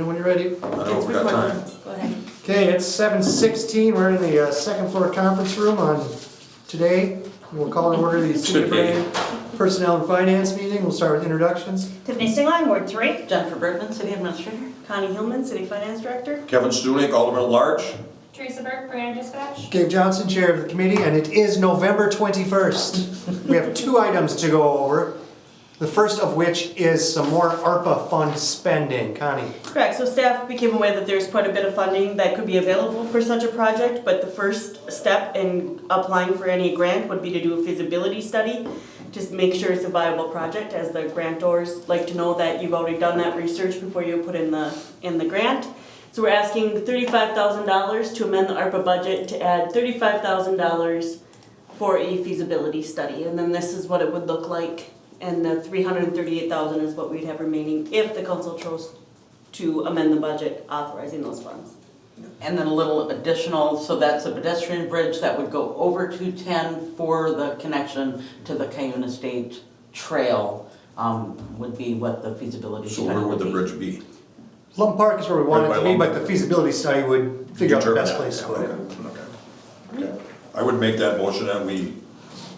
When you're ready. I know we got time. Go ahead. Okay, it's 7:16. We're in the second floor conference room on today. We'll call in order the City of Brainerd Personnel and Finance meeting. We'll start with introductions. Tiffany Stingline, Ward 3. Jennifer Bergman, City Administrator. Connie Hillman, City Finance Director. Kevin Stulik, Alderman at Large. Teresa Burke, Brainerd Dispatch. Gabe Johnson, Chair of the Committee, and it is November 21st. We have two items to go over. The first of which is some more ARPA fund spending. Connie. Correct, so staff became aware that there's quite a bit of funding that could be available for such a project, but the first step in applying for any grant would be to do a feasibility study. Just make sure it's a viable project, as the grantors like to know that you've already done that research before you put in the grant. So we're asking $35,000 to amend the ARPA budget to add $35,000 for a feasibility study. And then this is what it would look like, and the $338,000 is what we'd have remaining if the council chose to amend the budget authorizing those funds. And then a little additional, so that's a pedestrian bridge that would go over 210 for the connection to the Cayuna State Trail, would be what the feasibility So study where would the be. bridge be? Plum Park is where we want it to be, Right by but the feasibility study would figure out the best place to put it. Okay. I would make that motion that we,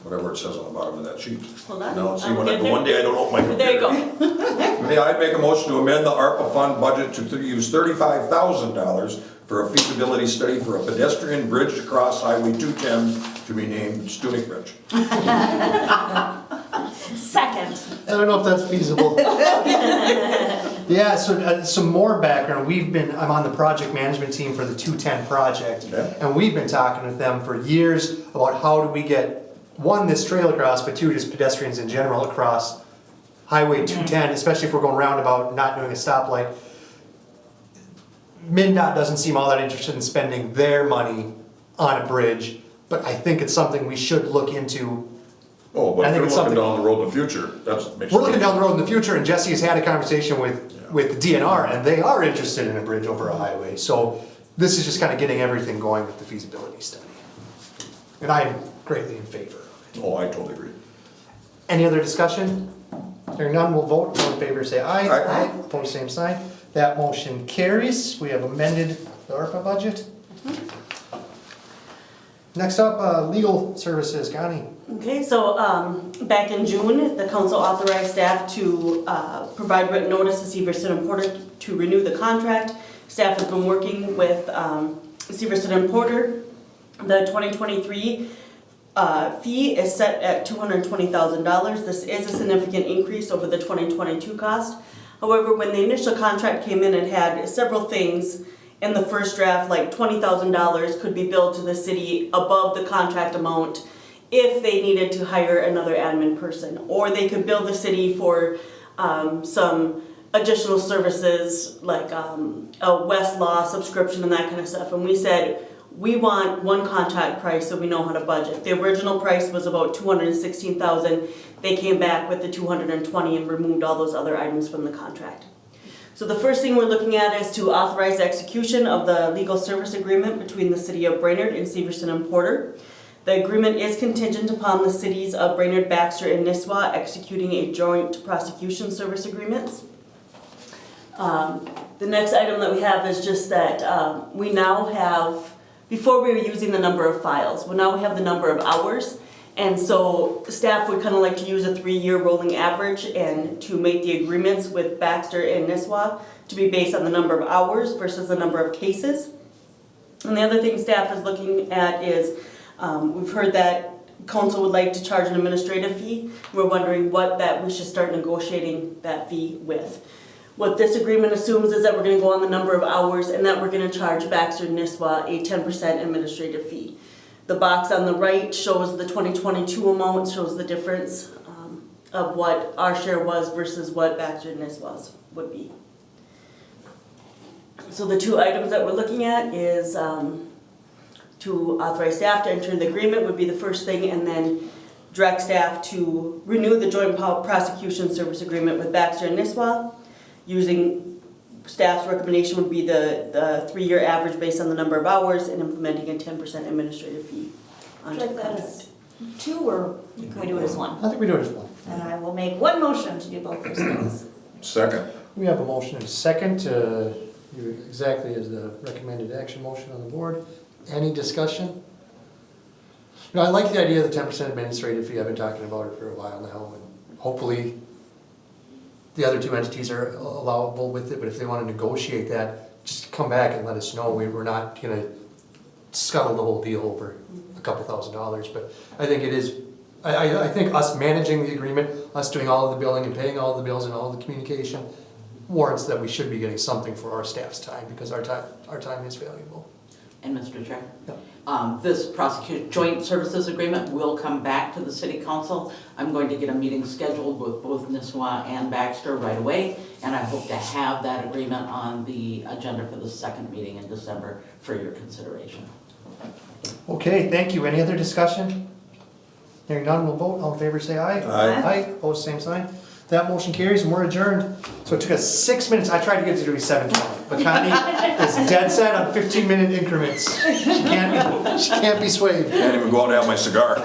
whatever it says on the bottom of that sheet. Hold on. Now, see, I'll get there. one day I don't open my computer. There you go. Yeah, I'd make a motion to amend the ARPA fund budget to use $35,000 for a feasibility study for a pedestrian bridge across Highway 210 to be named Stulik Bridge. Second. I don't know if that's feasible. Yeah, so some more background. I'm on the project management team for the 210 project. Okay. And we've been talking with them for years about how do we get, one, this trail across, but two, just pedestrians in general across Highway 210, especially if we're going roundabout, not doing a stoplight. MnDOT doesn't seem all that interested in spending their money on a bridge, but I think it's something we should look into. Oh, but I if think you're it's looking something- down the road in the future, that's. We're looking down the road in the future, and Jesse has had a conversation with the DNR, and they are interested in a bridge over a highway. So this is just kind of getting everything going with the feasibility study. And I am greatly in favor of it. Oh, I totally agree. Any other discussion? Hearing none, we'll vote. All in favor, say aye. Aye. Opposed, same sign. That motion carries. We have amended the ARPA budget. Next up, legal services. Connie. Okay, so back in June, the council authorized staff to provide written notice to Severson and Porter to renew the contract. Staff has been working with Severson and Porter. The 2023 fee is set at $220,000. This is a significant increase over the 2022 cost. However, when the initial contract came in, it had several things in the first draft, like $20,000 could be billed to the city above the contract amount if they needed to hire another admin person, or they could bill the city for some additional services like a Westlaw subscription and that kind of stuff. And we said, we want one contract price so we know how to budget. The original price was about $216,000. They came back with the $220 and removed all those other items from the contract. So the first thing we're looking at is to authorize the execution of the legal service agreement between the City of Brainerd and Severson and Porter. The agreement is contingent upon the cities of Brainerd, Baxter, and Nisswa executing a joint prosecution service agreements. The next item that we have is just that we now have, before we were using the number of files, well now we have the number of hours. And so staff would kind of like to use a 3-year rolling average and to make the agreements with Baxter and Nisswa to be based on the number of hours versus the number of cases. And the other thing staff is looking at is, we've heard that council would like to charge an administrative fee. We're wondering what that we should start negotiating that fee with. What this agreement assumes is that we're going to go on the number of hours and that we're going to charge Baxter and Nisswa a 10% administrative fee. The box on the right shows the 2022 amount, shows the difference of what our share was versus what Baxter and Nisswa's would be. So the two items that we're looking at is to authorize staff to enter the agreement would be the first thing, and then direct staff to renew the joint prosecution service agreement with Baxter and Nisswa. Using staff's recommendation would be the 3-year average based on the number of hours and implementing a 10% administrative fee. Would you like that as two, or can we do it as one? I think we do it as one. And I will make one motion to do both those things. Second. We have a motion and a second to exactly as the recommended action motion on the board. Any discussion? You know, I like the idea of the 10% administrative fee. I've been talking about it for a while now, and hopefully the other two entities are allowable with it, but if they want to negotiate that, just come back and let us know. We're not gonna scuttle the whole deal over a couple $1,000s, but I think it is, I think us managing the agreement, us doing all of the billing and paying all the bills and all the communication warrants that we should be getting something for our staff's time, because our time is valuable. And Mr. Chair? Yeah. This prosecution joint services agreement will come back to the city council. I'm going to get a meeting scheduled with both Nisswa and Baxter right away, and I hope to have that agreement on the agenda for the second meeting in December for your consideration. Okay, thank you. Any other discussion? Hearing none, we'll vote. All in favor, say aye. Aye. Aye, opposed, same sign. That motion carries and we're adjourned. So it took us 6 minutes. I tried to get to do 7:20, but Connie is dead set on 15-minute increments. She can't be swayed. Can't even go out and have my cigar.